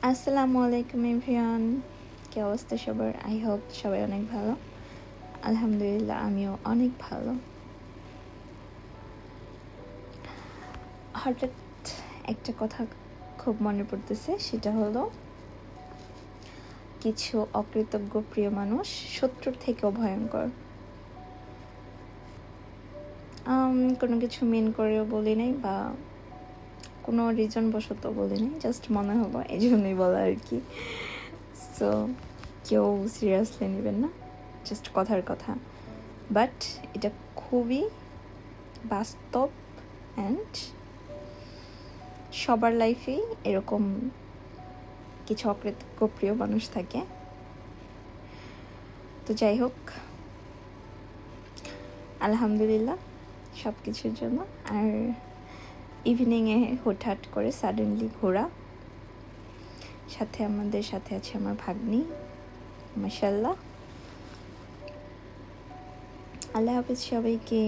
আসসালামু আলাইকুম এভরিওয়ান, কি অবস্থা সবার? আই হোপ সবাই অনেক ভালো। আলহামদুলিল্লাহ, আমিও অনেক ভালো। হঠাৎ একটা কথা খুব মনে পড়তেছে, সেটা হলো কিছু অকৃতজ্ঞ প্রিয় মানুষ শত্রুর থেকেও ভয়ঙ্কর। কোনো কিছু মেন করেও বলি নাই বা কোনো রিজন বশত বলি নাই, জাস্ট মনে হলো এই জন্যই বলা আর কি। সো কেউ সিরিয়াসলি নেবেন না, জাস্ট কথার কথা। বাট এটা খুবই বাস্তব অ্যান্ড সবার লাইফেই এরকম কিছু অকৃতজ্ঞ প্রিয় মানুষ থাকে। তো যাই হোক, আলহামদুলিল্লাহ সব কিছুর জন্য। আর ইভিনিংয়ে হুটহাট করে সাডেনলি ঘোরা, আমাদের সাথে আছে আমার ভাগ্নি, মাশাআল্লাহ। আল্লাহ হাফেজ সবাইকে।